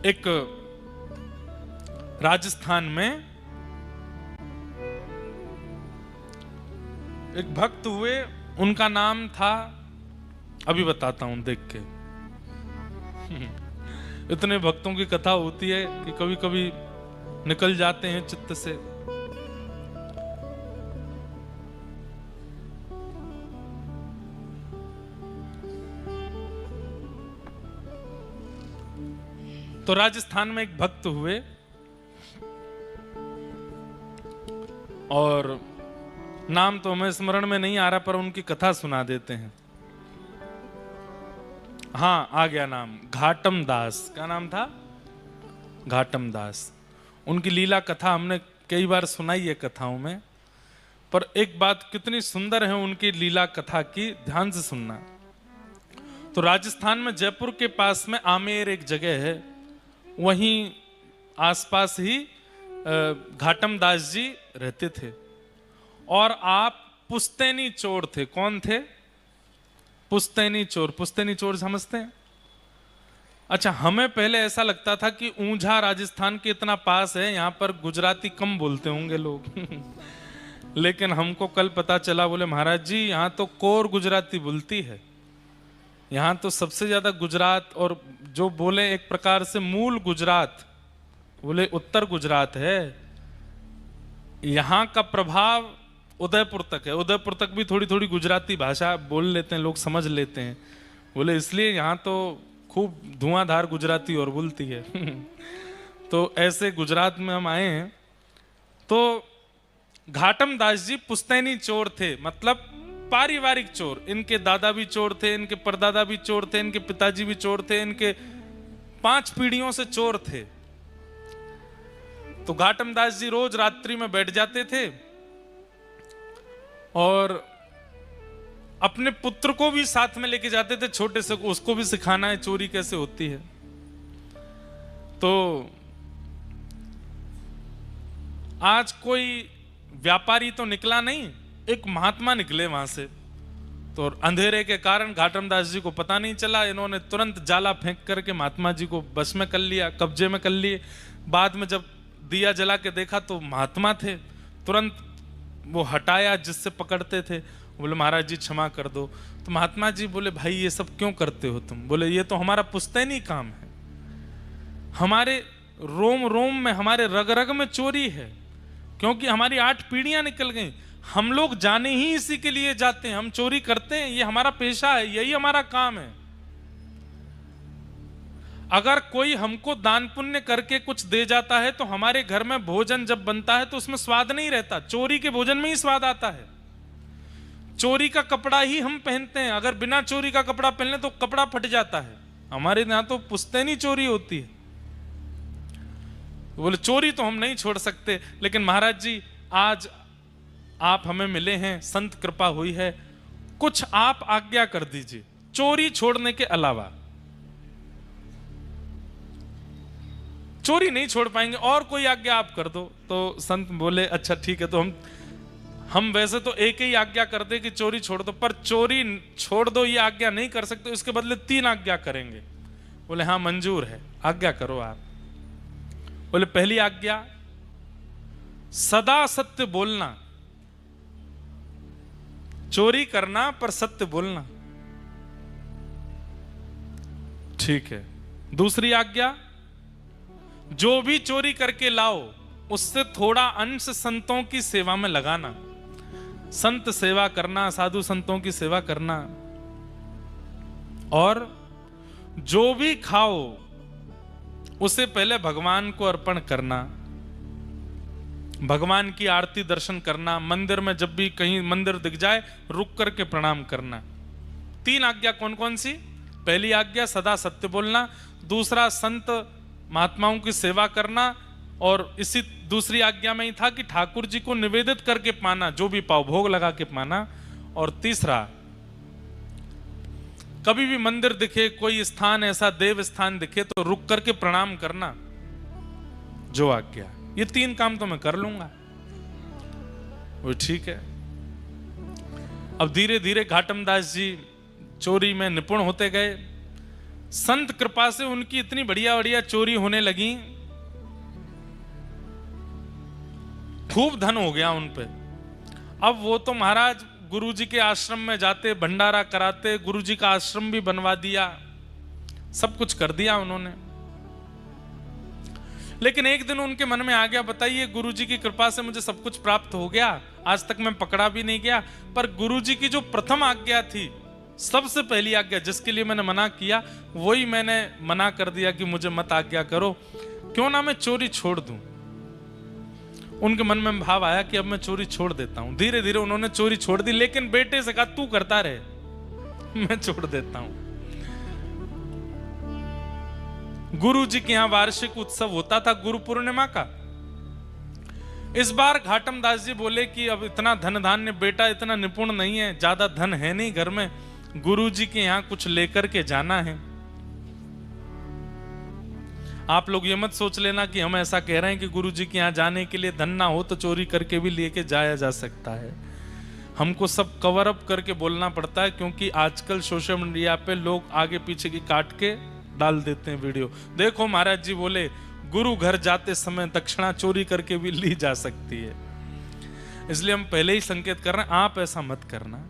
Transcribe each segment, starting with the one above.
एक राजस्थान में एक भक्त हुए, उनका नाम था, अभी बताता हूं देख के। इतने भक्तों की कथा होती है कि कभी कभी निकल जाते हैं चित्त से। तो राजस्थान में एक भक्त हुए और नाम तो हमें स्मरण में नहीं आ रहा, पर उनकी कथा सुना देते हैं। हाँ, आ गया नाम, घाटम दास। क्या नाम था? घाटम दास। उनकी लीला कथा हमने कई बार सुनाई है कथाओं में, पर एक बात कितनी सुंदर है उनकी लीला कथा की, ध्यान से सुनना। तो राजस्थान में जयपुर के पास में आमेर एक जगह है, वहीं आसपास ही घाटम दास जी रहते थे। और आप पुश्तैनी चोर थे। कौन थे? पुश्तैनी चोर। पुश्तैनी चोर समझते हैं? अच्छा, हमें पहले ऐसा लगता था कि ऊंझा राजस्थान के इतना पास है, यहां पर गुजराती कम बोलते होंगे लोग। लेकिन हमको कल पता चला, बोले महाराज जी यहां तो कोर गुजराती बोलती है, यहां तो सबसे ज्यादा गुजरात, और जो बोले एक प्रकार से मूल गुजरात, बोले उत्तर गुजरात है। यहां का प्रभाव उदयपुर तक है। उदयपुर तक भी थोड़ी थोड़ी गुजराती भाषा बोल लेते हैं लोग, समझ लेते हैं। बोले इसलिए यहां तो खूब धुआंधार गुजराती और बोलती है। तो ऐसे गुजरात में हम आए हैं। तो घाटम दास जी पुश्तैनी चोर थे, मतलब पारिवारिक चोर। इनके दादा भी चोर थे, इनके परदादा भी चोर थे, इनके पिताजी भी चोर थे, इनके 5 पीढ़ियों से चोर थे। तो घाटम दास जी रोज रात्रि में बैठ जाते थे और अपने पुत्र को भी साथ में लेके जाते थे, छोटे से को, उसको भी सिखाना है चोरी कैसे होती है। तो आज कोई व्यापारी तो निकला नहीं, एक महात्मा निकले वहां से। तो अंधेरे के कारण घाटम दास जी को पता नहीं चला, इन्होंने तुरंत जाला फेंक करके महात्मा जी को बस में कर लिया, कब्जे में कर लिए। बाद में जब दिया जला के देखा तो महात्मा थे, तुरंत वो हटाया जिससे पकड़ते थे। बोले महाराज जी क्षमा कर दो। तो महात्मा जी बोले भाई ये सब क्यों करते हो तुम? बोले ये तो हमारा पुश्तैनी काम है, हमारे रोम रोम में, हमारे रग रग में चोरी है, क्योंकि हमारी 8 पीढ़ियां निकल गई। हम लोग जाने ही इसी के लिए जाते हैं, हम चोरी करते हैं, ये हमारा पेशा है, यही हमारा काम है। अगर कोई हमको दान पुण्य करके कुछ दे जाता है तो हमारे घर में भोजन जब बनता है तो उसमें स्वाद नहीं रहता, चोरी के भोजन में ही स्वाद आता है। चोरी का कपड़ा ही हम पहनते हैं, अगर बिना चोरी का कपड़ा पहन ले तो कपड़ा फट जाता है। हमारे यहां तो पुश्तैनी चोरी होती है। बोले चोरी तो हम नहीं छोड़ सकते, लेकिन महाराज जी आज आप हमें मिले हैं, संत कृपा हुई है, कुछ आप आज्ञा कर दीजिए चोरी छोड़ने के अलावा। चोरी नहीं छोड़ पाएंगे, और कोई आज्ञा आप कर दो। तो संत बोले अच्छा ठीक है, तो हम वैसे तो एक ही आज्ञा कर दे कि चोरी छोड़ दो, पर चोरी छोड़ दो ये आज्ञा नहीं कर सकते, इसके बदले 3 आज्ञा करेंगे। बोले हाँ मंजूर है, आज्ञा करो आप। बोले पहली आज्ञा, सदा सत्य बोलना, चोरी करना पर सत्य बोलना। ठीक है। दूसरी आज्ञा, जो भी चोरी करके लाओ उससे थोड़ा अंश संतों की सेवा में लगाना, संत सेवा करना, साधु संतों की सेवा करना। और जो भी खाओ उसे पहले भगवान को अर्पण करना, भगवान की आरती दर्शन करना, मंदिर में जब भी कहीं मंदिर दिख जाए रुक करके प्रणाम करना। 3 आज्ञा कौन कौन सी? पहली आज्ञा सदा सत्य बोलना, दूसरा संत महात्माओं की सेवा करना, और इसी दूसरी आज्ञा में ही था कि ठाकुर जी को निवेदित करके पाना, जो भी पाओ भोग लगा के पाना। और तीसरा, कभी भी मंदिर दिखे, कोई स्थान ऐसा देव स्थान दिखे तो रुक करके प्रणाम करना, जो आज्ञा। ये 3 काम तो मैं कर लूंगा। वो ठीक है। अब धीरे धीरे घाटम दास जी चोरी में निपुण होते गए। संत कृपा से उनकी इतनी बढ़िया बढ़िया चोरी होने लगी, खूब धन हो गया उन पे। अब वो तो महाराज गुरुजी के आश्रम में जाते, भंडारा कराते, गुरुजी का आश्रम भी बनवा दिया, सब कुछ कर दिया उन्होंने। लेकिन एक दिन उनके मन में आ गया, बताइए गुरुजी की कृपा से मुझे सब कुछ प्राप्त हो गया, आज तक मैं पकड़ा भी नहीं गया, पर गुरुजी की जो प्रथम आज्ञा थी, सबसे पहली आज्ञा जिसके लिए मैंने मना किया, वही मैंने मना कर दिया कि मुझे मत आज्ञा करो, क्यों ना मैं चोरी छोड़ दूं। उनके मन में भाव आया कि अब मैं चोरी छोड़ देता हूं। धीरे धीरे उन्होंने चोरी छोड़ दी, लेकिन बेटे से कहा तू करता रहे, मैं छोड़ देता हूं। गुरु जी के यहां वार्षिक उत्सव होता था गुरु पूर्णिमा का। इस बार घाटम दास जी बोले कि अब इतना धन धान्य, बेटा इतना निपुण नहीं है, ज्यादा धन है नहीं घर में, गुरु जी के यहां कुछ लेकर के जाना है। आप लोग ये मत सोच लेना कि हम ऐसा कह रहे हैं कि गुरु जी के यहां जाने के लिए धन ना हो तो चोरी करके भी लेके जाया जा सकता है। हमको सब कवर अप करके बोलना पड़ता है, क्योंकि आजकल सोशल मीडिया पे लोग आगे पीछे की काट के डाल देते हैं वीडियो। देखो महाराज जी बोले गुरु घर जाते समय दक्षिणा चोरी करके भी ली जा सकती है, इसलिए हम पहले ही संकेत कर रहे हैं आप ऐसा मत करना।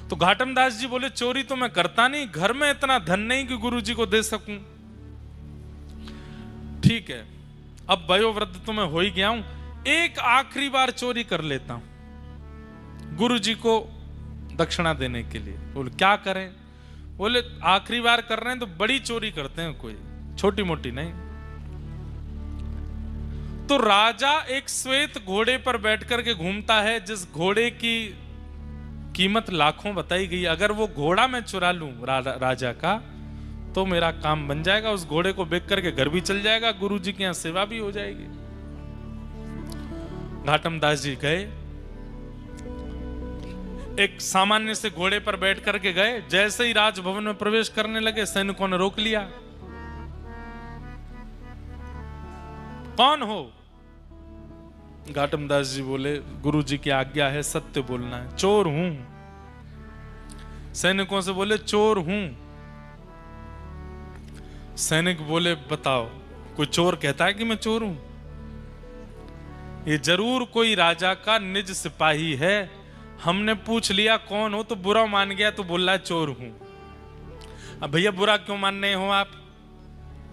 तो घाटम दास जी बोले चोरी तो मैं करता नहीं, घर में इतना धन नहीं कि गुरु जी को दे सकूं। ठीक है, अब वयोवृद्ध तो मैं हो ही गया हूं, एक आखिरी बार चोरी कर लेता हूं गुरु जी को दक्षिणा देने के लिए। बोले क्या करें? बोले आखिरी बार कर रहे हैं तो बड़ी चोरी करते हैं, कोई छोटी मोटी नहीं। तो राजा एक श्वेत घोड़े पर बैठ करके घूमता है, जिस घोड़े की कीमत लाखों बताई गई। अगर वो घोड़ा मैं चुरा लूं राजा का, तो मेरा काम बन जाएगा, उस घोड़े को बेच करके घर भी चल जाएगा, गुरु जी के यहां सेवा भी हो जाएगी। घाटम दास जी गए, एक सामान्य से घोड़े पर बैठ करके गए, जैसे ही राजभवन में प्रवेश करने लगे सैनिकों ने रोक लिया। कौन हो? घाटम दास जी बोले गुरु जी की आज्ञा है, सत्य बोलना है। चोर हूं। सैनिकों से बोले चोर हूं। सैनिक बोले बताओ, कोई चोर कहता है कि मैं चोर हूं? ये जरूर कोई राजा का निज सिपाही है, हमने पूछ लिया कौन हो तो बुरा मान गया, तो बोल रहा है चोर हूं। अब भैया बुरा क्यों मान रहे हो आप?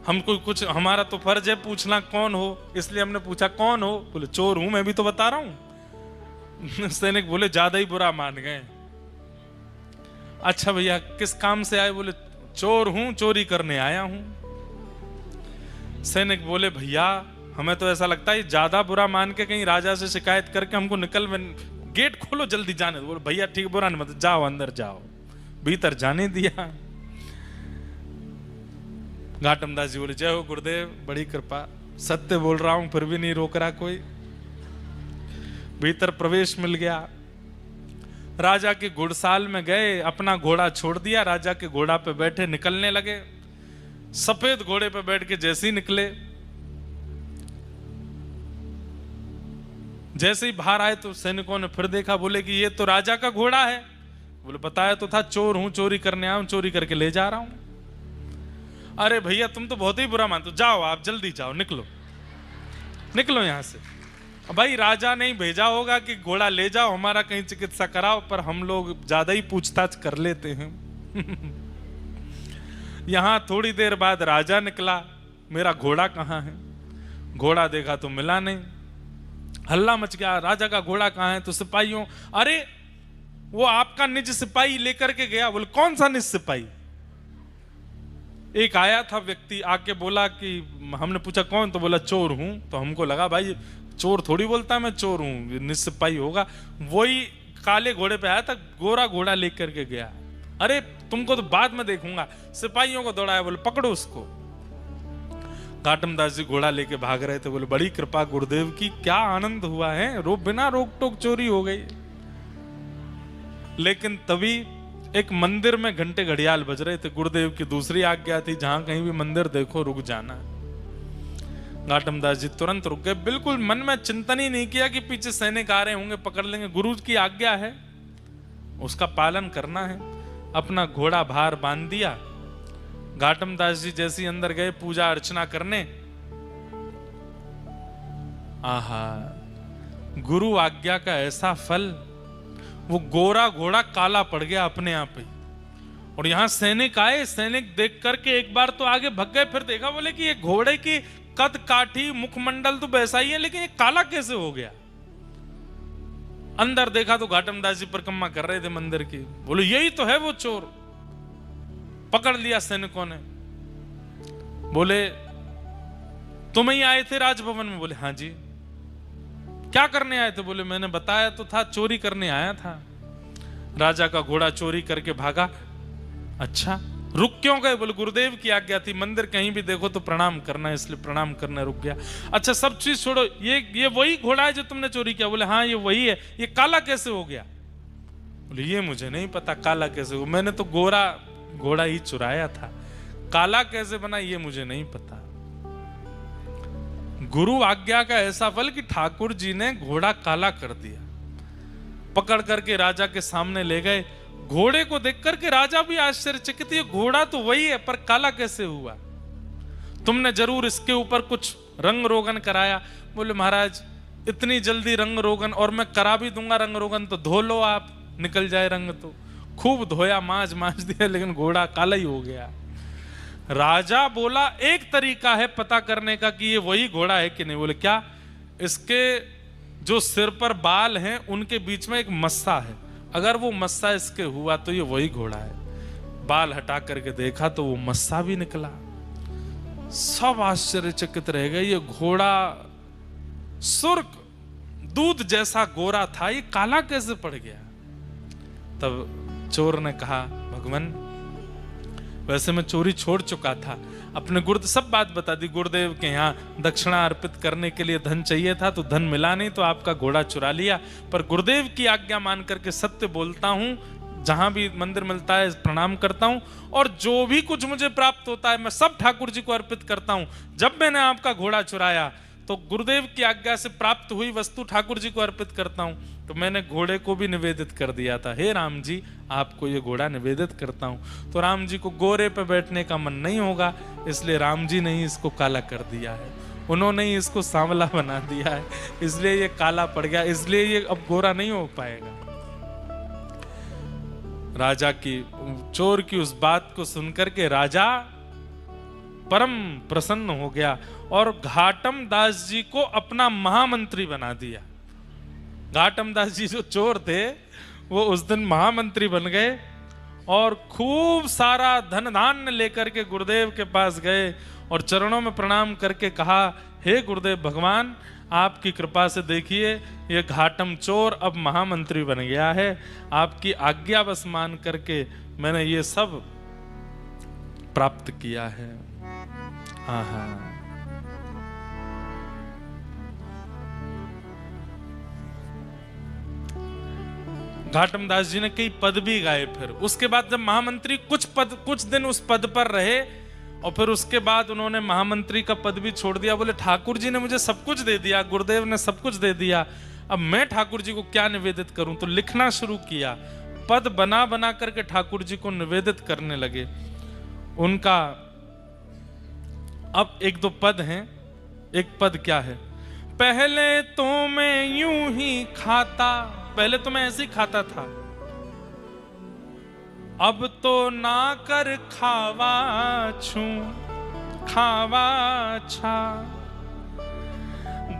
हमको कुछ, हमारा तो फर्ज है पूछना कौन हो, इसलिए हमने पूछा कौन हो। बोले चोर हूं, मैं भी तो बता रहा हूं। सैनिक बोले ज्यादा ही बुरा मान गए। अच्छा भैया किस काम से आए? बोले चोर हूं, चोरी करने आया हूं। सैनिक बोले भैया हमें तो ऐसा लगता है ज्यादा बुरा मान के कहीं राजा से शिकायत करके हमको गेट खोलो जल्दी जाने दो। बोले भैया ठीक बुरा नहीं मत, जाओ अंदर जाओ। भीतर जाने दिया। घाटम दास जी बोले जय हो गुरुदेव, बड़ी कृपा, सत्य बोल रहा हूं फिर भी नहीं रोक रहा कोई। भीतर प्रवेश मिल गया। राजा के घुड़साल में गए, अपना घोड़ा छोड़ दिया, राजा के घोड़ा पे बैठे निकलने लगे। सफेद घोड़े पे बैठ के जैसे ही निकले, जैसे ही बाहर आए तो सैनिकों ने फिर देखा, बोले कि ये तो राजा का घोड़ा है। बोले बताया तो था चोर हूं, चोरी करने आया हूं, चोरी करके ले जा रहा हूं। अरे भैया तुम तो बहुत ही बुरा मानते हो, जाओ आप जल्दी जाओ, निकलो निकलो यहां से। भाई राजा ने ही भेजा होगा कि घोड़ा ले जाओ, हमारा कहीं चिकित्सा कराओ, पर हम लोग ज्यादा ही पूछताछ कर लेते हैं। यहां थोड़ी देर बाद राजा निकला, मेरा घोड़ा कहां है? घोड़ा देखा तो मिला नहीं। हल्ला मच गया, राजा का घोड़ा कहां है? तो सिपाहियों, अरे वो आपका निज सिपाही लेकर के गया। बोले कौन सा निज सिपाही? एक आया था व्यक्ति, आके बोला कि हमने पूछा कौन, तो बोला चोर हूं। तो हमको लगा भाई चोर थोड़ी बोलता है मैं चोर हूं, निज सिपाही होगा। वही काले घोड़े पे आया था, गोरा घोड़ा लेकर के गया। अरे तुमको तो बाद में देखूंगा। सिपाहियों को दौड़ाया, बोले पकड़ो उसको। घाटम दास जी घोड़ा लेके भाग रहे थे। बोले बड़ी कृपा गुरुदेव की, क्या आनंद हुआ है, बिना रोक टोक चोरी हो गई। लेकिन तभी एक मंदिर में घंटे घड़ियाल बज रहे थे। गुरुदेव की दूसरी आज्ञा थी, जहां कहीं भी मंदिर देखो रुक जाना। घाटम दास जी तुरंत रुक गए, बिल्कुल मन में चिंतन ही नहीं किया कि पीछे सैनिक आ रहे होंगे पकड़ लेंगे। गुरु की आज्ञा है, उसका पालन करना है। अपना घोड़ा बाहर बांध दिया, घाटम दास जी जैसी अंदर गए पूजा अर्चना करने, आहा, गुरु आज्ञा का ऐसा फल, वो गोरा घोड़ा काला पड़ गया अपने आप ही। और यहां सैनिक आए, सैनिक देख करके एक बार तो आगे भग गए, फिर देखा, बोले कि ये घोड़े की कद काठी मुखमंडल तो वैसा ही है, लेकिन ये काला कैसे हो गया। अंदर देखा तो घाटम दास जी परिक्रमा कर रहे थे मंदिर की। बोले यही तो है वो चोर। पकड़ लिया सैनिकों ने। बोले तुम ही आए थे राजभवन में? बोले हाँ जी। क्या करने आए थे? बोले मैंने बताया तो था, चोरी करने आया था। राजा का घोड़ा चोरी करके भागा। अच्छा, रुक क्यों गए? बोले गुरुदेव की आज्ञा थी, मंदिर कहीं भी देखो तो प्रणाम करना, इसलिए प्रणाम करने रुक गया। अच्छा सब चीज छोड़ो, ये वही घोड़ा है जो तुमने चोरी किया? बोले हाँ ये वही है। ये काला कैसे हो गया? बोले ये मुझे नहीं पता काला कैसे हो, मैंने तो गोरा घोड़ा ही चुराया था, काला कैसे बना ये मुझे नहीं पता। गुरु आज्ञा का ऐसा फल कि ठाकुर जी ने घोड़ा काला कर दिया। पकड़ करके राजा के सामने ले गए। घोड़े को देख करके राजा भी आश्चर्यचकित, ये घोड़ा तो वही है पर काला कैसे हुआ? तुमने जरूर इसके ऊपर कुछ रंग रोगन कराया। बोले महाराज इतनी जल्दी रंग रोगन, और मैं करा भी दूंगा रंग रोगन तो धो लो आप, निकल जाए रंग। तो खूब धोया, मांज दिया, लेकिन घोड़ा काला ही हो गया। राजा बोला एक तरीका है पता करने का कि ये वही घोड़ा है कि नहीं। बोले क्या? इसके जो सिर पर बाल हैं उनके बीच में एक मस्सा है, अगर वो मस्सा इसके हुआ तो ये वही घोड़ा है। बाल हटा करके देखा तो वो मस्सा भी निकला। सब आश्चर्यचकित रह गए, ये घोड़ा सुर्ख दूध जैसा गोरा था, ये काला कैसे पड़ गया? तब चोर ने कहा भगवान वैसे मैं चोरी छोड़ चुका था, अपने गुरुदेव सब बात बता दी। गुरुदेव के यहाँ दक्षिणा अर्पित करने के लिए धन चाहिए था तो धन मिला नहीं, तो आपका घोड़ा चुरा लिया। पर गुरुदेव की आज्ञा मान करके सत्य बोलता हूँ, जहां भी मंदिर मिलता है प्रणाम करता हूँ, और जो भी कुछ मुझे प्राप्त होता है मैं सब ठाकुर जी को अर्पित करता हूँ। जब मैंने आपका घोड़ा चुराया तो गुरुदेव की आज्ञा से प्राप्त हुई वस्तु ठाकुर जी को अर्पित करता हूँ। तो मैंने घोड़े को भी निवेदित कर दिया था, हे राम जी आपको ये घोड़ा निवेदित करता हूँ। तो राम जी को गोरे पे बैठने का मन नहीं होगा, इसलिए राम जी ने ही इसको काला कर दिया है, उन्होंने ही इसको सांवला बना दिया है, इसलिए ये काला पड़ गया, इसलिए ये अब गोरा नहीं हो पाएगा। राजा की, चोर की उस बात को सुनकर के राजा परम प्रसन्न हो गया और घाटम दास जी को अपना महामंत्री बना दिया। घाटम दास जी जो चोर थे वो उस दिन महामंत्री बन गए और खूब सारा धन धान्य लेकर के गुरुदेव के पास गए और चरणों में प्रणाम करके कहा, हे गुरुदेव भगवान आपकी कृपा से देखिए ये घाटम चोर अब महामंत्री बन गया है, आपकी आज्ञा बस मान करके मैंने ये सब प्राप्त किया है। आहा, घाटम दास जी ने कई पद भी गाए। फिर उसके बाद जब महामंत्री कुछ दिन उस पद पर रहे और फिर उसके बाद उन्होंने महामंत्री का पद भी छोड़ दिया। बोले ठाकुर जी ने मुझे सब कुछ दे दिया, गुरुदेव ने सब कुछ दे दिया, अब मैं ठाकुर जी को क्या निवेदित करूं। तो लिखना शुरू किया, पद बना बना करके ठाकुर जी को निवेदित करने लगे। उनका अब एक दो पद हैं। एक पद क्या है, पहले तो मैं यूं ही खाता, पहले तो मैं ऐसे ही खाता था, अब तो ना कर खावा छू खावा छा,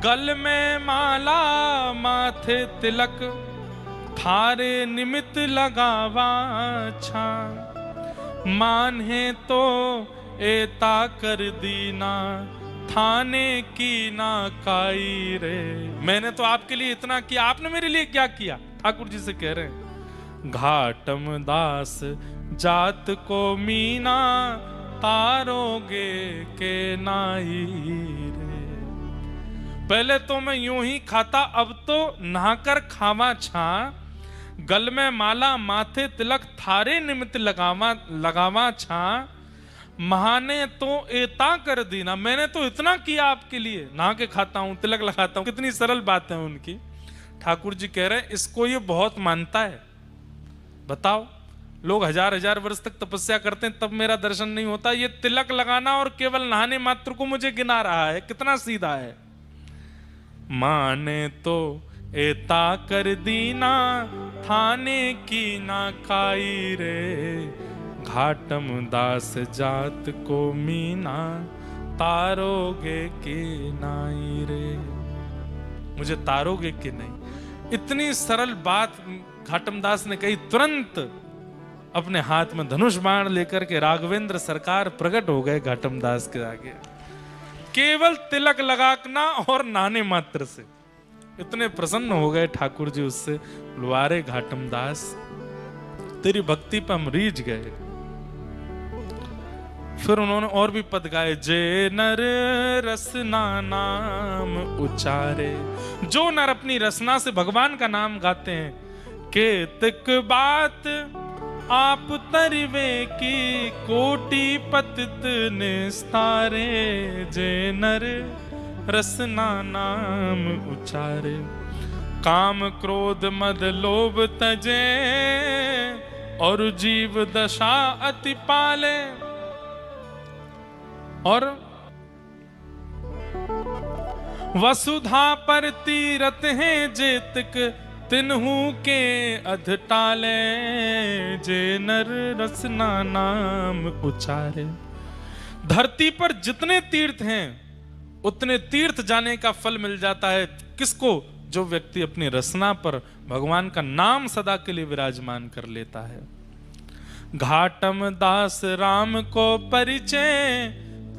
गल में माला माथे तिलक थारे निमित्त लगावा छा, मान है तो एता कर दीना थाने की ना काई रे। मैंने तो आपके लिए इतना किया, आपने मेरे लिए क्या किया? ठाकुर जी से कह रहे हैं, घाटम दास जात को मीना तारोगे के नाई रे। पहले तो मैं यूं ही खाता, अब तो नहाकर खावा छा, गल में माला माथे तिलक थारे निमित्त लगावा छा, महाने तो एता कर दीना, मैंने तो इतना किया आपके लिए, नहा के खाता हूं तिलक लगाता हूं। कितनी सरल बात है उनकी। ठाकुर जी कह रहे हैं इसको ये बहुत मानता है, बताओ लोग हजार हजार वर्ष तक तपस्या करते हैं तब मेरा दर्शन नहीं होता। ये तिलक लगाना और केवल नहाने मात्र को मुझे गिना रहा है, कितना सीधा है। माने तो एता कर दीना थाने की ना खाई रे, घाटम दास जात को मीना तारोगे कि नहीं रे। मुझे तारोगे कि नहीं। इतनी सरल बात घाटम दास ने कही, तुरंत अपने हाथ में धनुष बाण लेकर के राघवेंद्र सरकार प्रकट हो गए घाटम दास के आगे। केवल तिलक लगाना और नहाने मात्र से इतने प्रसन्न हो गए ठाकुर जी उससे। लुआरे घाटम दास, तेरी भक्ति पर हम रीझ गए। फिर उन्होंने और भी पद गाए, जे नर रसना नाम उचारे। जो नर अपनी रसना से भगवान का नाम गाते हैं, केतक बात आप तरिवे की कोटि पतित निस्तारे, जे नर रसना नाम उचारे। काम क्रोध मद लोभ तजे, और जीव दशा अति पाले। और वसुधा पर तीरथ हैं जेतक, तिन्हू के अधटाले, जे नर रसना नाम उचारे। धरती पर जितने तीर्थ हैं उतने तीर्थ जाने का फल मिल जाता है किसको? जो व्यक्ति अपनी रसना पर भगवान का नाम सदा के लिए विराजमान कर लेता है। घाटम दास राम को परिचय,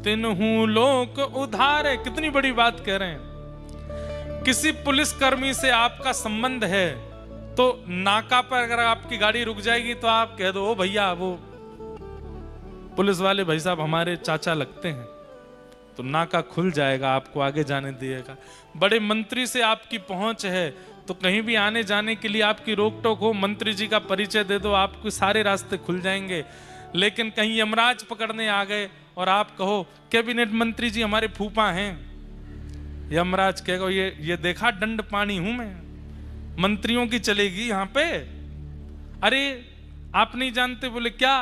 तिन्हू लोक उधारे। कितनी बड़ी बात कह रहे हैं। किसी पुलिस कर्मी से आपका संबंध है तो नाका पर अगर आपकी गाड़ी रुक जाएगी तो आप कह दो, ओ भैया वो पुलिस वाले भाई साहब हमारे चाचा लगते हैं, तो नाका खुल जाएगा, आपको आगे जाने दिएगा। बड़े मंत्री से आपकी पहुंच है तो कहीं भी आने जाने के लिए आपकी रोक टोक हो, मंत्री जी का परिचय दे दो, आपको सारे रास्ते खुल जाएंगे। लेकिन कहीं यमराज पकड़ने आ गए और आप कहो कैबिनेट मंत्री जी हमारे फूफा हैं, यमराज कहेगा ये देखा दंड पानी हूं मैं, मंत्रियों की चलेगी यहां पे। अरे आप नहीं जानते? बोले क्या,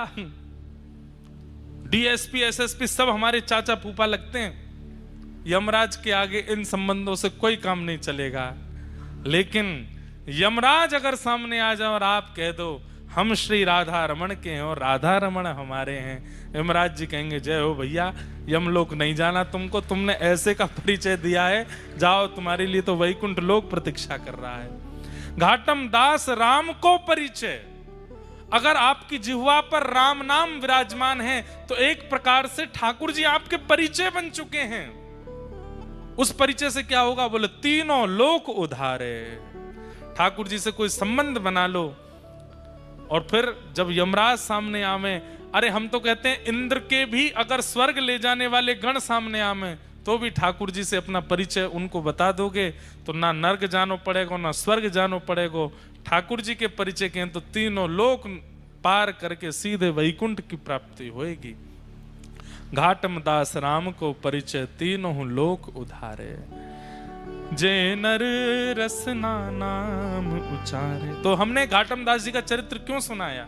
डीएसपी एसएसपी सब हमारे चाचा फूफा लगते हैं। यमराज के आगे इन संबंधों से कोई काम नहीं चलेगा। लेकिन यमराज अगर सामने आ जाए और आप कह दो हम श्री राधा रमन के हैं और राधा रमन हमारे हैं, यमराज जी कहेंगे जय हो भैया, यमलोक नहीं जाना तुमको, तुमने ऐसे का परिचय दिया है, जाओ तुम्हारे लिए तो वैकुंठ लोक प्रतीक्षा कर रहा है। घाटम दास राम को परिचय। अगर आपकी जिह्वा पर राम नाम विराजमान है तो एक प्रकार से ठाकुर जी आपके परिचय बन चुके हैं। उस परिचय से क्या होगा? बोले तीनों लोक उधारे। ठाकुर जी से कोई संबंध बना लो और फिर जब यमराज सामने आवे, अरे हम तो कहते हैं इंद्र के भी अगर स्वर्ग ले जाने वाले गण सामने आवे तो भी ठाकुर जी से अपना परिचय उनको बता दोगे तो ना नर्क जानो पड़ेगा ना स्वर्ग जानो पड़ेगा। ठाकुर जी के परिचय के तो तीनों लोक पार करके सीधे वैकुंठ की प्राप्ति होएगी। घाटम दास राम को परिचय तीनों लोक उधारे, जे नर रसना नाम उचारे। तो हमने घाटम दास जी का चरित्र क्यों सुनाया?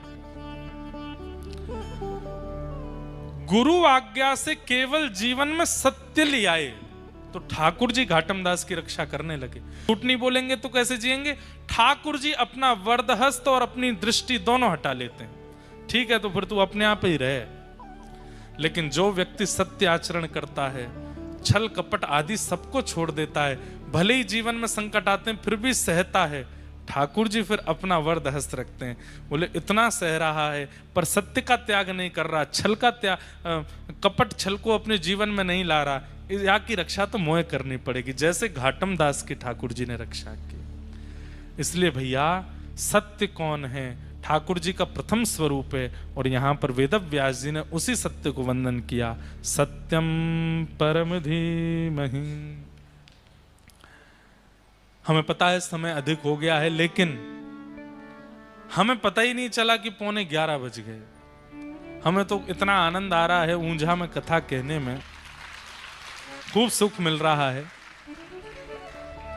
गुरु आज्ञा से केवल जीवन में सत्य ले आए तो ठाकुर जी घाटम दास की रक्षा करने लगे। झूठ नहीं बोलेंगे तो कैसे जिएंगे? ठाकुर जी अपना वरदहस्त और अपनी दृष्टि दोनों हटा लेते हैं। ठीक है तो फिर तू अपने आप ही रहे। लेकिन जो व्यक्ति सत्य आचरण करता है, छल कपट आदि सबको छोड़ देता है, भले ही जीवन में संकट आते हैं फिर भी सहता है, ठाकुर जी फिर अपना वरदहस्त रखते हैं। बोले इतना सह रहा है पर सत्य का त्याग नहीं कर रहा, छल का त्याग, कपट छल को अपने जीवन में नहीं ला रहा, यहाँ की रक्षा तो मोह करनी पड़ेगी, जैसे घाटम दास की ठाकुर जी ने रक्षा की। इसलिए भैया सत्य कौन है? ठाकुर जी का प्रथम स्वरूप है। और यहाँ पर वेदव्यास जी ने उसी सत्य को वंदन किया, सत्यम परम धीमहि। हमें पता है समय अधिक हो गया है, लेकिन हमें पता ही नहीं चला कि 11:15 बज गए। हमें तो इतना आनंद आ रहा है ऊंझा में कथा कहने में, खूब सुख मिल रहा है।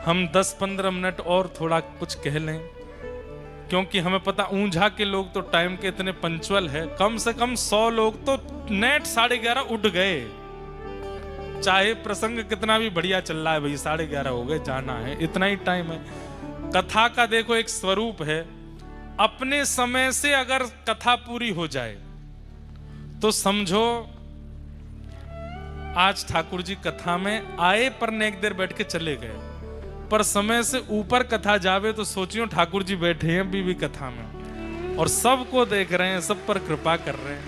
हम 10-15 मिनट और थोड़ा कुछ कह लें क्योंकि हमें पता ऊंझा के लोग तो टाइम के इतने पंचुअल है, कम से कम 100 लोग तो नेट 11:30 उठ गए, चाहे प्रसंग कितना भी बढ़िया चल रहा है, भाई 11:30 हो गए, जाना है, इतना ही टाइम है। कथा का देखो एक स्वरूप है, अपने समय से अगर कथा पूरी हो जाए तो समझो आज ठाकुर जी कथा में आए पर नेक देर बैठ के चले गए, पर समय से ऊपर कथा जावे तो सोचियो ठाकुर जी बैठे हैं अभी भी कथा में और सबको देख रहे हैं, सब पर कृपा कर रहे हैं।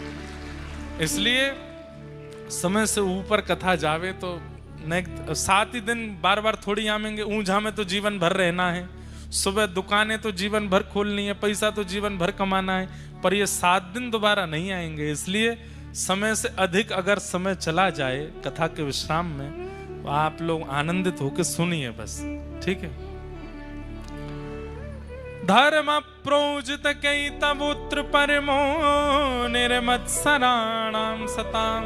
इसलिए समय से ऊपर कथा जावे तो नेक्स्ट 7 ही दिन बार बार थोड़ी आवेंगे, ऊंझा में तो जीवन भर रहना है, सुबह दुकानें तो जीवन भर खोलनी है, पैसा तो जीवन भर कमाना है, पर ये 7 दिन दोबारा नहीं आएंगे। इसलिए समय से अधिक अगर समय चला जाए कथा के विश्राम में तो आप लोग आनंदित होकर सुनिए बस, ठीक है। धर्म प्रोजित कई तबुत्र परमो निर्मत्सराणाम सताम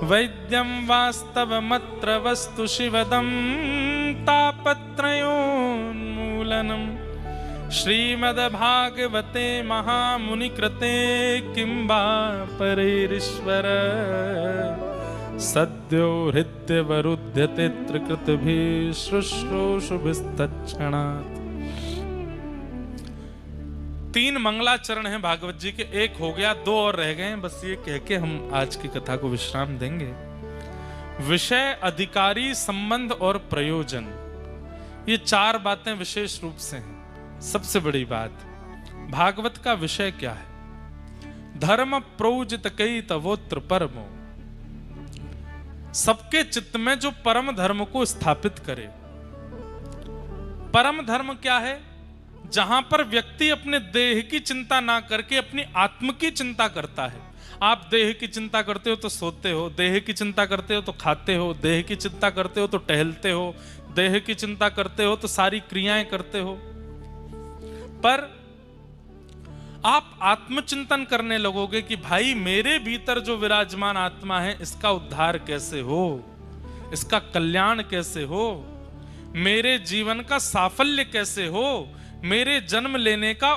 वैद्यम वास्तवमत्र वस्तु शिवदम तापत्रयोन्मूलनम श्रीमद्भागवते महामुनि कृते किंबा परेरीश्वर सद्यो हृद्यवरुध्यते त्रिकृतभिः शुश्रूषुभिस्तत्क्षणात्। 3 मंगलाचरण हैं भागवत जी के, एक हो गया, 2 और रह गए हैं, बस ये कह के हम आज की कथा को विश्राम देंगे। विषय, अधिकारी, संबंध और प्रयोजन, ये 4 बातें विशेष रूप से हैं। सबसे बड़ी बात, भागवत का विषय क्या है? धर्म प्रोजित कई तवोत्र परमो, सबके चित्त में जो परम धर्म को स्थापित करे। परम धर्म क्या है? जहां पर व्यक्ति अपने देह की चिंता ना करके अपनी आत्म की चिंता करता है। आप देह की चिंता करते हो तो सोते हो, देह की चिंता करते हो तो खाते हो, देह की चिंता करते हो तो टहलते हो, देह की चिंता करते हो तो सारी क्रियाएं करते हो। पर आप आत्मचिंतन करने लगोगे कि भाई मेरे भीतर जो विराजमान आत्मा है इसका उद्धार कैसे हो, इसका कल्याण कैसे हो, मेरे जीवन का साफल्य कैसे हो, मेरे जन्म लेने का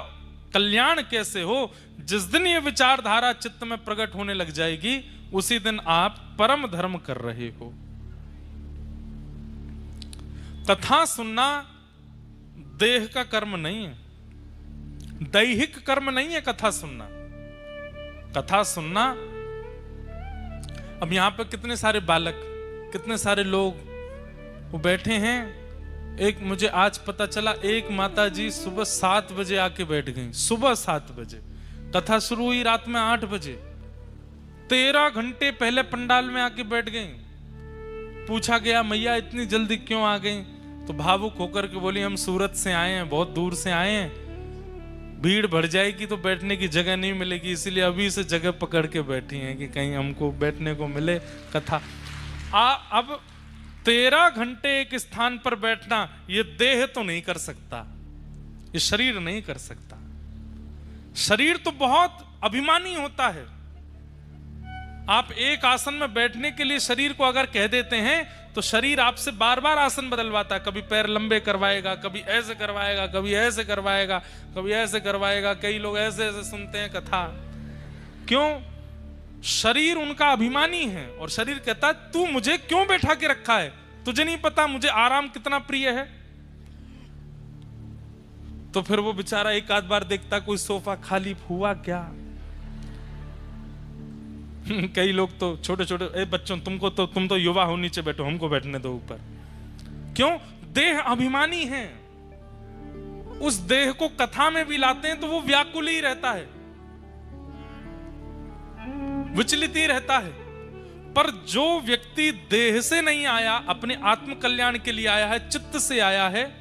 कल्याण कैसे हो। जिस दिन ये विचारधारा चित्त में प्रकट होने लग जाएगी उसी दिन आप परम धर्म कर रहे हो। कथा सुनना देह का कर्म नहीं है, दैहिक कर्म नहीं है कथा सुनना। कथा सुनना, अब यहां पर कितने सारे बालक, कितने सारे लोग वो बैठे हैं। एक मुझे आज पता चला, एक माता जी सुबह 7 बजे आके बैठ गई, सुबह 7 बजे, कथा शुरू हुई रात में 8 बजे, 13 घंटे पहले पंडाल में आके बैठ गई। पूछा गया मैया इतनी जल्दी क्यों आ गई? तो भावुक होकर के बोली हम सूरत से आए हैं, बहुत दूर से आए हैं, भीड़ बढ़ जाएगी तो बैठने की जगह नहीं मिलेगी, इसीलिए अभी से जगह पकड़ के बैठी हैं कि कहीं हमको बैठने को मिले कथा। अब 13 घंटे एक स्थान पर बैठना ये देह तो नहीं कर सकता, ये शरीर नहीं कर सकता। शरीर तो बहुत अभिमानी होता है। आप एक आसन में बैठने के लिए शरीर को अगर कह देते हैं तो शरीर आपसे बार बार आसन बदलवाता है, कभी पैर लंबे करवाएगा, कभी ऐसे करवाएगा, कभी ऐसे करवाएगा, कभी ऐसे करवाएगा। कई लोग ऐसे ऐसे सुनते हैं कथा, क्यों? शरीर उनका अभिमानी है और शरीर कहता है तू मुझे क्यों बैठा के रखा है, तुझे नहीं पता मुझे आराम कितना प्रिय है। तो फिर वो बेचारा एक आध बार देखता कोई सोफा खाली हुआ क्या। कई लोग तो छोटे छोटे बच्चों, तुम तो युवा हो, नीचे बैठो, हमको बैठने दो ऊपर। क्यों? देह अभिमानी है। उस देह को कथा में भी लाते हैं तो वो व्याकुल ही रहता है, विचलित ही रहता है। पर जो व्यक्ति देह से नहीं आया, अपने आत्म कल्याण के लिए आया है, चित्त से आया है,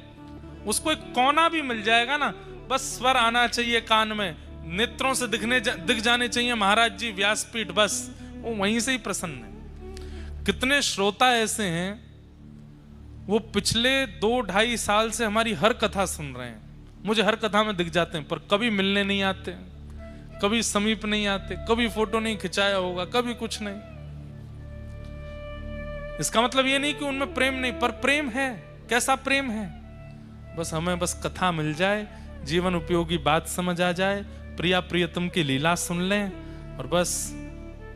उसको एक कोना भी मिल जाएगा ना, बस स्वर आना चाहिए कान में, नेत्रों से दिख जाने चाहिए महाराज जी व्यासपीठ, बस वो वहीं से ही प्रसन्न है। कितने श्रोता ऐसे हैं वो पिछले 2-2.5 साल से हमारी हर कथा सुन रहे हैं, मुझे हर कथा में दिख जाते हैं, पर कभी मिलने नहीं आते, कभी समीप नहीं आते, कभी फोटो नहीं खिंचाया होगा, कभी कुछ नहीं। इसका मतलब ये नहीं कि उनमें प्रेम नहीं, पर प्रेम है। कैसा प्रेम है? बस हमें बस कथा मिल जाए, जीवन उपयोगी बात समझ आ जाए, प्रिया प्रियतम की लीला सुन लें और बस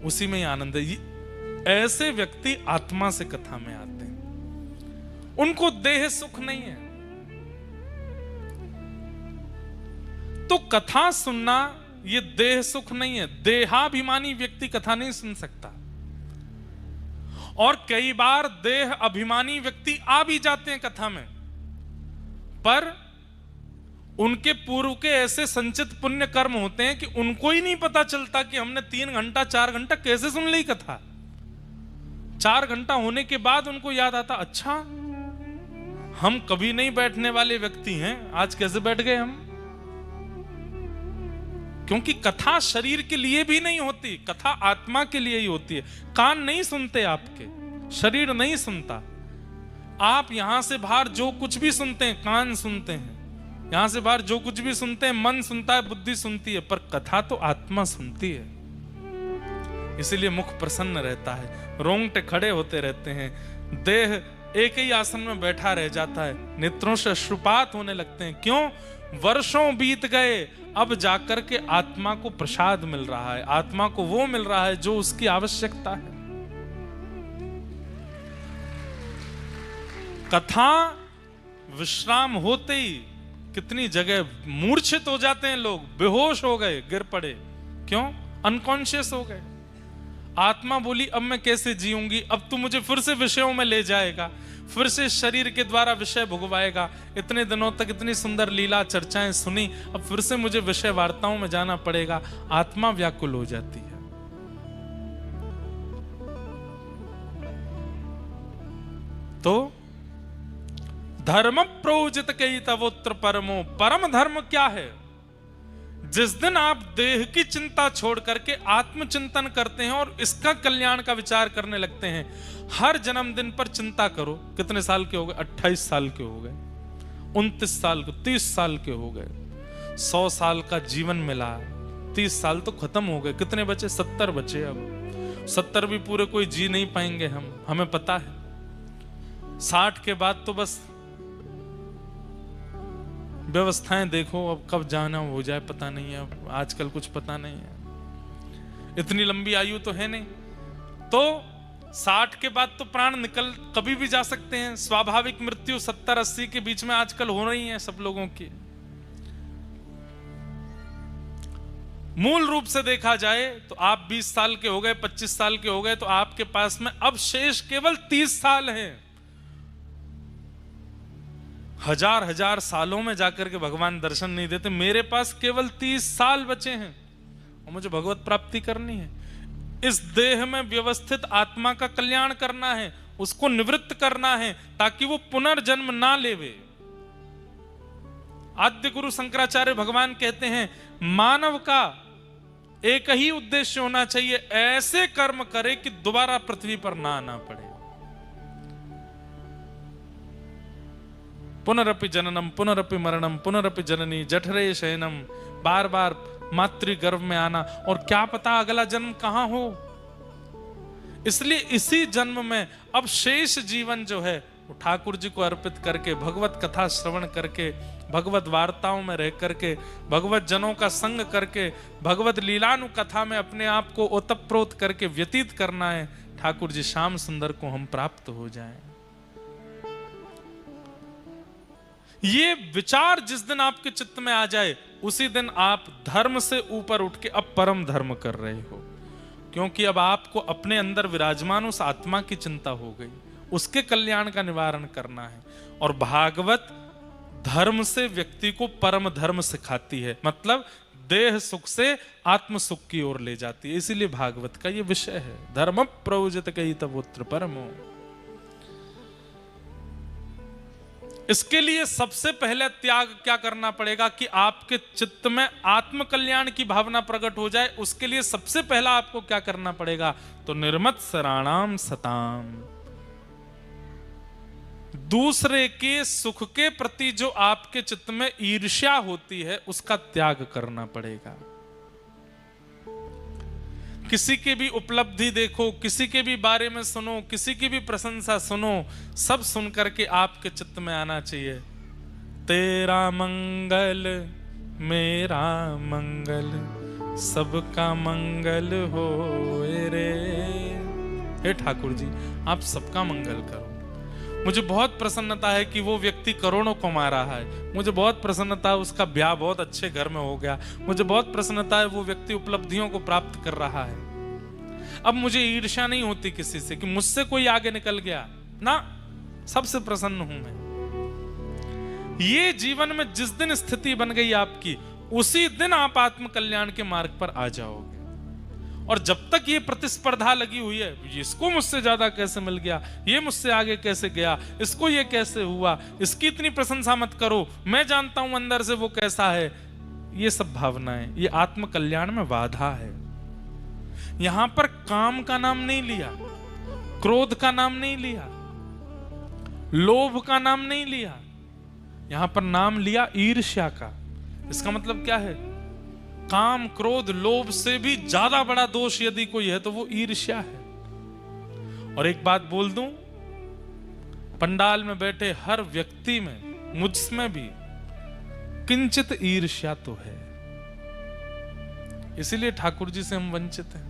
उसी में ही आनंद है। ऐसे व्यक्ति आत्मा से कथा में आते हैं, उनको देह सुख नहीं है। तो कथा सुनना ये देह सुख नहीं है। देहाभिमानी व्यक्ति कथा नहीं सुन सकता। और कई बार देह अभिमानी व्यक्ति आ भी जाते हैं कथा में, पर उनके पूर्व के ऐसे संचित पुण्य कर्म होते हैं कि उनको ही नहीं पता चलता कि हमने 3 घंटा 4 घंटा कैसे सुन ली कथा। 4 घंटा होने के बाद उनको याद आता, अच्छा हम कभी नहीं बैठने वाले व्यक्ति हैं, आज कैसे बैठ गए हम। क्योंकि कथा शरीर के लिए भी नहीं होती, कथा आत्मा के लिए ही होती है। कान नहीं सुनते आपके, शरीर नहीं सुनता। आप यहां से बाहर जो कुछ भी सुनते हैं कान सुनते हैं, यहां से बाहर जो कुछ भी सुनते हैं मन सुनता है, बुद्धि सुनती है, पर कथा तो आत्मा सुनती है। इसीलिए मुख प्रसन्न रहता है, रोंगटे खड़े होते रहते हैं, देह एक ही आसन में बैठा रह जाता है, नेत्रों से अश्रुपात होने लगते हैं। क्यों? वर्षों बीत गए, अब जाकर के आत्मा को प्रसाद मिल रहा है, आत्मा को वो मिल रहा है जो उसकी आवश्यकता है। कथा विश्राम होते ही कितनी जगह मूर्छित हो जाते हैं लोग, बेहोश हो गए, गिर पड़े। क्यों? अनकॉन्शियस हो गए। आत्मा बोली अब मैं कैसे जीऊंगी, अब तू मुझे फिर से विषयों में ले जाएगा, फिर से शरीर के द्वारा विषय भुगवाएगा। इतने दिनों तक इतनी सुंदर लीला चर्चाएं सुनी, अब फिर से मुझे विषय वार्ताओं में जाना पड़ेगा। आत्मा व्याकुल हो जाती है। तो धर्म प्रोजित कई तवोत्र परमो, परम धर्म क्या है? जिस दिन आप देह की चिंता छोड़ करके आत्मचिंतन करते हैं और इसका कल्याण का विचार करने लगते हैं। हर जन्मदिन पर चिंता करो। कितने साल के हो गए? 28 साल के हो गए, 29 साल के, 30 साल के हो गए, 100 साल का जीवन मिला, 30 साल तो खत्म हो गए। कितने बचे? 70 बचे। अब 70 भी पूरे कोई जी नहीं पाएंगे हम, हमें पता है। 60 के बाद तो बस व्यवस्थाएं देखो, अब कब जाना हो जाए पता नहीं है, अब आजकल कुछ पता नहीं है। इतनी लंबी आयु तो है नहीं। तो 60 के बाद तो प्राण निकल कभी भी जा सकते हैं। स्वाभाविक मृत्यु 70-80 के बीच में आजकल हो रही है सब लोगों की। मूल रूप से देखा जाए तो आप 20 साल के हो गए, 25 साल के हो गए, तो आपके पास में अब शेष केवल 30 साल है। हजार सालों में जाकर के भगवान दर्शन नहीं देते। मेरे पास केवल 30 साल बचे हैं और मुझे भगवत प्राप्ति करनी है। इस देह में व्यवस्थित आत्मा का कल्याण करना है, उसको निवृत्त करना है ताकि वो पुनर्जन्म ना लेवे। आद्य गुरु शंकराचार्य भगवान कहते हैं मानव का एक ही उद्देश्य होना चाहिए, ऐसे कर्म करे कि दोबारा पृथ्वी पर ना आना पड़े। पुनरपि जननम पुनरपि मरणम पुनरपि जननी जठरे शयनम, बार बार मातृ गर्भ में आना, और क्या पता अगला जन्म कहां हो। इसलिए इसी जन्म में अब शेष जीवन जो है वो ठाकुर जी को अर्पित करके, भगवत कथा श्रवण करके, भगवत वार्ताओं में रह करके, भगवत जनों का संग करके, भगवत लीलानु कथा में अपने आप को ओतप्रोत करके व्यतीत करना है। ठाकुर जी श्याम सुंदर को हम प्राप्त हो जाएं। ये विचार जिस दिन आपके चित्त में आ जाए, उसी दिन आप धर्म से ऊपर उठ के अब परम धर्म कर रहे हो। क्योंकि अब आपको अपने अंदर विराजमान उस आत्मा की चिंता हो गई, उसके कल्याण का निवारण करना है। और भागवत धर्म से व्यक्ति को परम धर्म सिखाती है, मतलब देह सुख से आत्म सुख की ओर ले जाती है। इसीलिए भागवत का ये विषय है, धर्म प्रयोजित कई तवोत्र परमो। इसके लिए सबसे पहले त्याग क्या करना पड़ेगा कि आपके चित्त में आत्म कल्याण की भावना प्रकट हो जाए। उसके लिए सबसे पहला आपको क्या करना पड़ेगा? तो निर्मत्सराणाम सताम, दूसरे के सुख के प्रति जो आपके चित्त में ईर्ष्या होती है उसका त्याग करना पड़ेगा। किसी की भी उपलब्धि देखो, किसी के भी बारे में सुनो, किसी की भी प्रशंसा सुनो, सब सुन करके आपके चित्त में आना चाहिए तेरा मंगल मेरा मंगल सबका मंगल होए रे। हे ठाकुर जी, आप सबका मंगल करो। मुझे बहुत प्रसन्नता है कि वो व्यक्ति करोड़ों कमा रहा है। मुझे बहुत प्रसन्नता है उसका ब्याह बहुत अच्छे घर में हो गया। मुझे बहुत प्रसन्नता है वो व्यक्ति उपलब्धियों को प्राप्त कर रहा है। अब मुझे ईर्ष्या नहीं होती किसी से कि मुझसे कोई आगे निकल गया ना, सबसे प्रसन्न हूं मैं। ये जीवन में जिस दिन स्थिति बन गई आपकी, उसी दिन आप आत्म कल्याण के मार्ग पर आ जाओगे। और जब तक ये प्रतिस्पर्धा लगी हुई है, इसको मुझसे ज्यादा कैसे मिल गया, ये मुझसे आगे कैसे गया, इसको ये कैसे हुआ, इसकी इतनी प्रशंसा मत करो, मैं जानता हूं अंदर से वो कैसा है, ये सब भावनाएं, ये आत्म कल्याण में बाधा है। यहां पर काम का नाम नहीं लिया, क्रोध का नाम नहीं लिया, लोभ का नाम नहीं लिया, यहां पर नाम लिया ईर्ष्या का। इसका मतलब क्या है? काम, क्रोध, लोभ से भी ज्यादा बड़ा दोष यदि कोई है तो वो ईर्ष्या है। और एक बात बोल दूं, पंडाल में बैठे हर व्यक्ति में, मुझमें भी किंचित ईर्ष्या तो है। इसीलिए ठाकुर जी से हम वंचित हैं।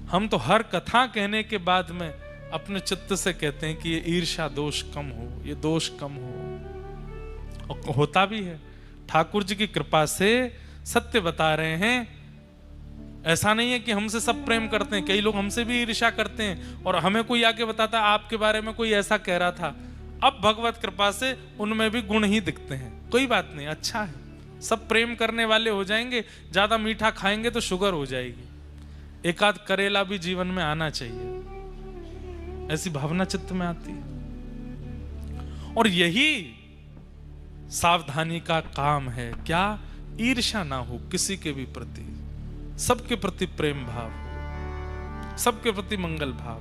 हम तो हर कथा कहने के बाद में अपने चित्त से कहते हैं कि ये ईर्ष्या दोष कम हो, ये दोष कम हो। और होता भी है। ठाकुर जी की कृपा से सत्य बता रहे हैं। ऐसा नहीं है कि हमसे सब प्रेम करते हैं, कई लोग हमसे भी ईर्ष्या करते हैं और हमें कोई आके बताता है आपके बारे में कोई ऐसा कह रहा था। अब भगवत कृपा से उनमें भी गुण ही दिखते हैं। कोई बात नहीं, अच्छा है, सब प्रेम करने वाले हो जाएंगे। ज्यादा मीठा खाएंगे तो शुगर हो जाएगी। एक आध करेला भी जीवन में आना चाहिए, ऐसी भावना चित्त में आती है। और यही सावधानी का काम है। क्या? ईर्ष्या ना हो किसी के भी प्रति, सबके प्रति प्रेम भाव, सबके प्रति मंगल भाव।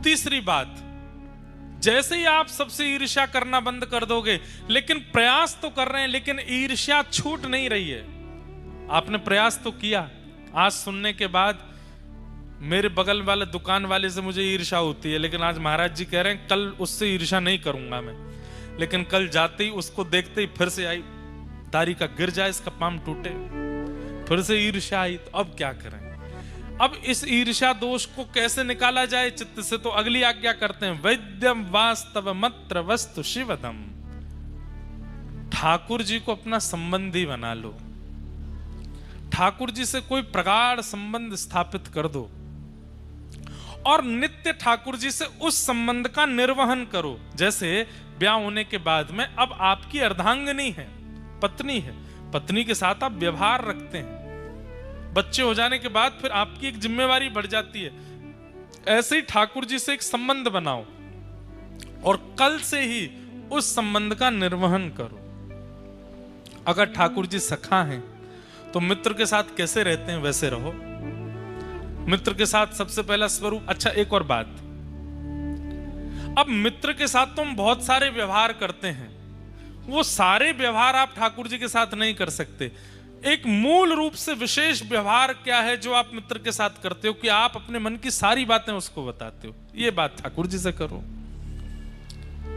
तीसरी बात, जैसे ही आप सबसे ईर्ष्या करना बंद कर दोगे, लेकिन प्रयास तो कर रहे हैं, लेकिन ईर्ष्या छूट नहीं रही है। आपने प्रयास तो किया। आज सुनने के बाद मेरे बगल वाले दुकान वाले से मुझे ईर्ष्या होती है, लेकिन आज महाराज जी कह रहे हैं कल उससे ईर्ष्या नहीं करूंगा मैं। लेकिन कल जाते ही उसको देखते ही फिर से आई, दाढ़ी का गिर जाए, इसका पाम टूटे, फिर से ईर्ष्या आई। तो अब क्या करें? अब इस ईर्ष्या दोष को कैसे निकाला जाए चित्त से? तो अगली आज्ञा करते हैं, वैद्यम वास्तव मत्र वस्तु शिवदम। ठाकुर जी को अपना संबंधी बना लो, ठाकुर जी से कोई प्रगाढ़ संबंध स्थापित कर दो और नित्य ठाकुर जी से उस संबंध का निर्वहन करो। जैसे ब्याह होने के बाद में अब आपकी अर्धांगिनी है, पत्नी है, पत्नी के साथ आप व्यवहार रखते हैं। बच्चे हो जाने के बाद फिर आपकी एक जिम्मेवारी बढ़ जाती है। ऐसे ही ठाकुर जी से एक संबंध बनाओ और कल से ही उस संबंध का निर्वहन करो। अगर ठाकुर जी सखा हैं तो मित्र के साथ कैसे रहते हैं वैसे रहो। मित्र के साथ सबसे पहला स्वरूप। अच्छा, एक और बात, अब मित्र के साथ तो हम बहुत सारे व्यवहार करते हैं, वो सारे व्यवहार आप ठाकुर जी के साथ नहीं कर सकते। एक मूल रूप से विशेष व्यवहार क्या है जो आप मित्र के साथ करते हो कि आप अपने मन की सारी बातें उसको बताते हो। ये बात ठाकुर जी से करो,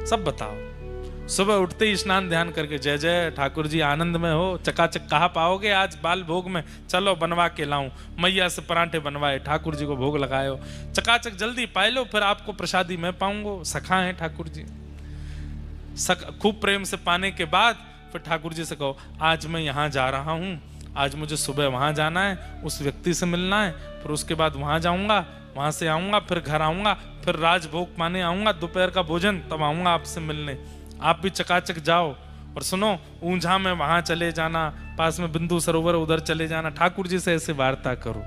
सब बताओ। सुबह उठते ही स्नान ध्यान करके जय जय ठाकुर जी आनंद में हो, चकाचक कहाँ पाओगे आज बाल भोग में, चलो बनवा के लाऊं, मैया से परांठे बनवाए, ठाकुर जी को भोग लगाए, चकाचक जल्दी पाए लो, फिर आपको प्रसादी मैं पाऊंगा। सखा है ठाकुर जी। खूब प्रेम से पाने के बाद फिर ठाकुर जी से कहो, आज मैं यहाँ जा रहा हूँ, आज मुझे सुबह वहां जाना है, उस व्यक्ति से मिलना है, फिर उसके बाद वहां जाऊंगा, वहां से आऊंगा, फिर घर आऊंगा, फिर राजभोग पाने आऊंगा, दोपहर का भोजन, तब आऊंगा आपसे मिलने। आप भी चकाचक जाओ। और सुनो, ऊंझा में वहां चले जाना, पास में बिंदु सरोवर उधर चले जाना, ठाकुर जी से ऐसे वार्ता करो,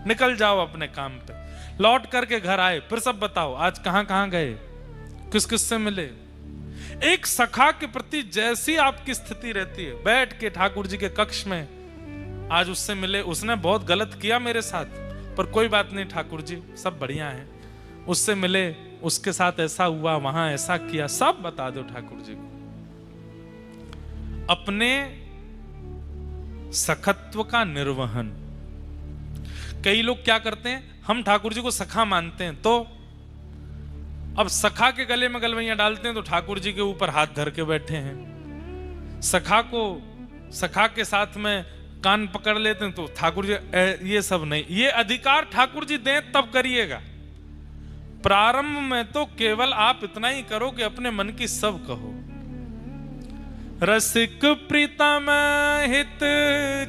निकल जाओ अपने काम पे। लौट करके घर आए, फिर सब बताओ आज कहां कहां गए, किस किस से मिले। एक सखा के प्रति जैसी आपकी स्थिति रहती है, बैठ के ठाकुर जी के कक्ष में, आज उससे मिले, उसने बहुत गलत किया मेरे साथ, पर कोई बात नहीं ठाकुर जी, सब बढ़िया है। उससे मिले, उसके साथ ऐसा हुआ, वहां ऐसा किया, सब बता दो ठाकुर जी को। अपने सखत्व का निर्वहन। कई लोग क्या करते हैं, हम ठाकुर जी को सखा मानते हैं तो अब सखा के गले में गलवैयां डालते हैं तो ठाकुर जी के ऊपर हाथ धर के बैठे हैं। सखा के साथ में कान पकड़ लेते हैं तो ठाकुर जी ये सब नहीं, ये अधिकार ठाकुर जी दें तब करिएगा। प्रारंभ में तो केवल आप इतना ही करो कि अपने मन की सब कहो। रसिक प्रीतम हित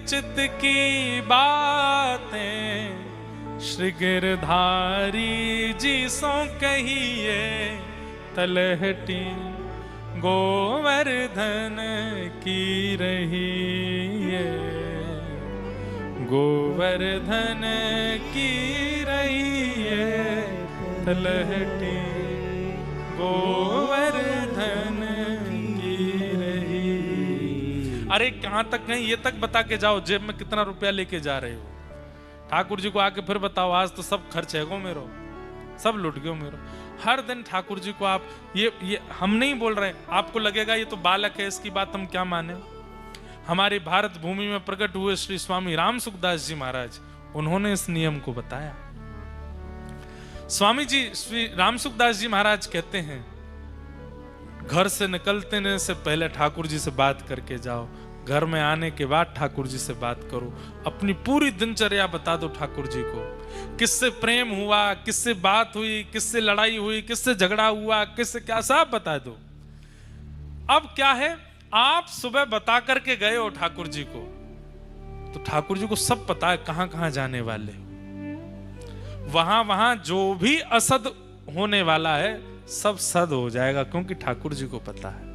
चित की बातें श्री गिरधारी जी सो कहिए तलहटी गोवर्धन की रही है, गोवर्धन की रही है तलहटी गोवर्धन की रही। अरे कहां तक गए ये तक बता के जाओ, जेब में कितना रुपया लेके जा रहे हो। ठाकुर जी को आके फिर बताओ आज तो सब खर्च है गो मेरो, सब लुट गयो मेरो। हर दिन ठाकुर जी को आप ये हम नहीं बोल रहे, आपको लगेगा ये तो बालक है इसकी बात हम क्या माने। हमारी भारत भूमि में प्रकट हुए श्री स्वामी राम सुखदास जी महाराज, उन्होंने इस नियम को बताया। स्वामी जी श्री राम सुखदास जी महाराज कहते हैं घर से निकलते से पहले ठाकुर जी से बात करके जाओ, घर में आने के बाद ठाकुर जी से बात करो, अपनी पूरी दिनचर्या बता दो ठाकुर जी को, किससे प्रेम हुआ, किससे बात हुई, किससे लड़ाई हुई, किससे झगड़ा हुआ, किससे क्या, सब बता दो। अब क्या है, आप सुबह बता करके गए हो ठाकुर जी को, तो ठाकुर जी को सब पता है कहां कहां जाने वाले हो। वहां जो भी असद होने वाला है सब सद हो जाएगा, क्योंकि ठाकुर जी को पता है।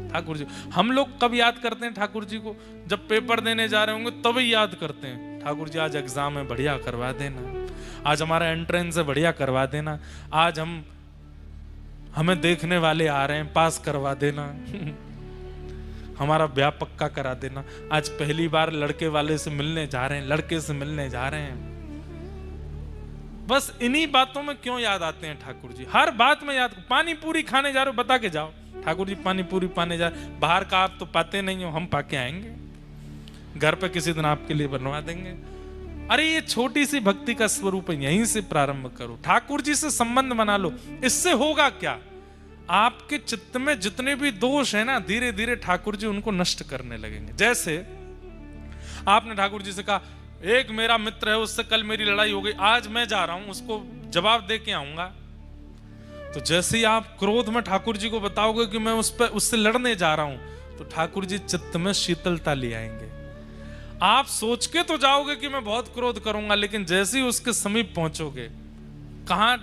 ठाकुर जी, हम लोग कब याद करते हैं ठाकुर जी को? जब पेपर देने जा रहे होंगे तभी याद करते हैं, ठाकुर जी आज एग्जाम है बढ़िया करवा देना, आज हमारा एंट्रेंस है बढ़िया करवा देना, आज हमें देखने वाले आ रहे हैं पास करवा देना हमारा ब्याह पक्का करा देना, आज पहली बार लड़के वाले से मिलने जा रहे हैं, लड़के से मिलने जा रहे हैं। बस इन्हीं बातों में क्यों याद आते हैं ठाकुर जी? हर बात में याद। पानी पूरी खाने जा रहे हो, बता के जाओ ठाकुर जी पानी पूरी पाने जा रहे, बाहर का आप तो पाते नहीं हो, हम पाके आएंगे, घर पे किसी दिन आपके लिए बनवा देंगे। अरे ये छोटी सी भक्ति का स्वरूप है, यहीं से प्रारंभ करो, ठाकुर जी से संबंध बना लो। इससे होगा क्या, आपके चित्त में जितने भी दोष है ना, धीरे धीरे ठाकुर जी उनको नष्ट करने लगेंगे। जैसे आपने ठाकुर जी से कहा, एक मेरा मित्र है उससे कल मेरी लड़ाई हो गई, आज मैं जा रहा हूं उसको जवाब दे के आऊंगा, तो जैसे ही आप क्रोध में ठाकुर जी को बताओगे कि मैं उससे लड़ने जा रहा हूं, तो ठाकुर जी चित्त में शीतलता ले आएंगे। आप सोच के तो जाओगे कि मैं बहुत क्रोध करूंगा, लेकिन जैसे ही उसके समीप पहुंचोगे, कहां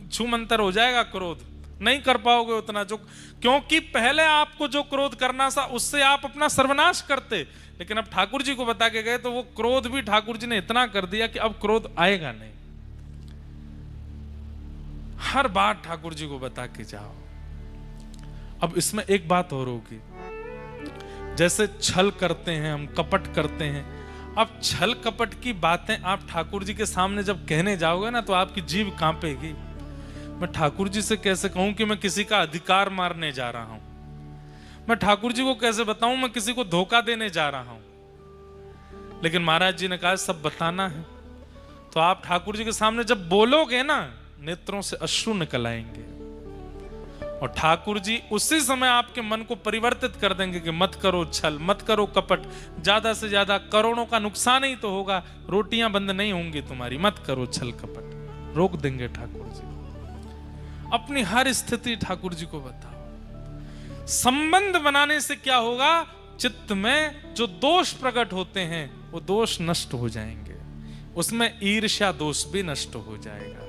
छूमंतर हो जाएगा क्रोध, नहीं कर पाओगे उतना जो, क्योंकि पहले आपको जो क्रोध करना था उससे आप अपना सर्वनाश करते, लेकिन अब ठाकुर जी को बता के गए तो वो क्रोध भी ठाकुर जी ने इतना कर दिया कि अब क्रोध आएगा नहीं। हर बात ठाकुर जी को बता के जाओ। अब इसमें एक बात और होगी, जैसे छल करते हैं हम, कपट करते हैं, अब छल कपट की बातें आप ठाकुर जी के सामने जब कहने जाओगे ना, तो आपकी जीभ कांपेगी। मैं ठाकुर जी से कैसे कहूं कि मैं किसी का अधिकार मारने जा रहा हूं, मैं ठाकुर जी को कैसे बताऊं मैं किसी को धोखा देने जा रहा हूं। लेकिन महाराज जी ने कहा सब बताना है, तो आप ठाकुर जी के सामने जब बोलोगे ना, नेत्रों से अश्रु निकल आएंगे, और ठाकुर जी उसी समय आपके मन को परिवर्तित कर देंगे कि मत करो छल, मत करो कपट, ज्यादा से ज्यादा करोड़ों का नुकसान ही तो होगा, रोटियां बंद नहीं होंगी तुम्हारी, मत करो छल कपट, रोक देंगे ठाकुर जी। अपनी हर स्थिति ठाकुर जी को बताओ। संबंध बनाने से क्या होगा, चित्त में जो दोष प्रकट होते हैं वो दोष नष्ट हो जाएंगे, उसमें ईर्ष्या दोष भी नष्ट हो जाएगा।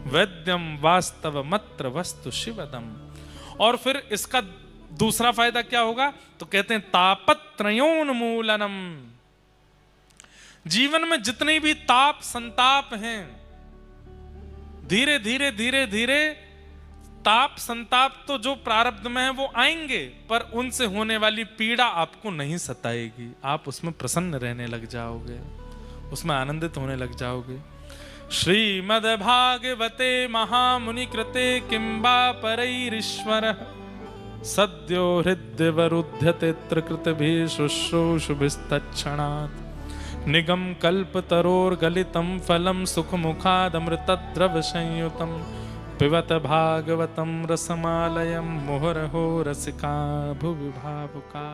वैद्यम वास्तव मत्र वस्तु शिवदम। और फिर इसका दूसरा फायदा क्या होगा, तो कहते हैं तापत्रयोन्मूलनम। जीवन में जितने भी ताप संताप हैं, धीरे धीरे धीरे धीरे ताप संताप तो जो प्रारब्ध में है वो आएंगे, पर उनसे होने वाली पीड़ा आपको नहीं सताएगी, आप उसमें प्रसन्न रहने लग जाओगे, उसमें आनंदित होने लग जाओगे। श्रीमद् भागवते महामुनि कृते किंबा परैरीश्वर सद्यो हृद्यवरुध्यते त्रिकृतभिः शुश्रूषुभिस्तत्क्षणात् निगम कल्पतरोर्गलितं फलं सुखमुखादमृतद्रव संयुतं पिबत भागवतं रसमालयं मुहुरहो रसिका भुवि भावुका।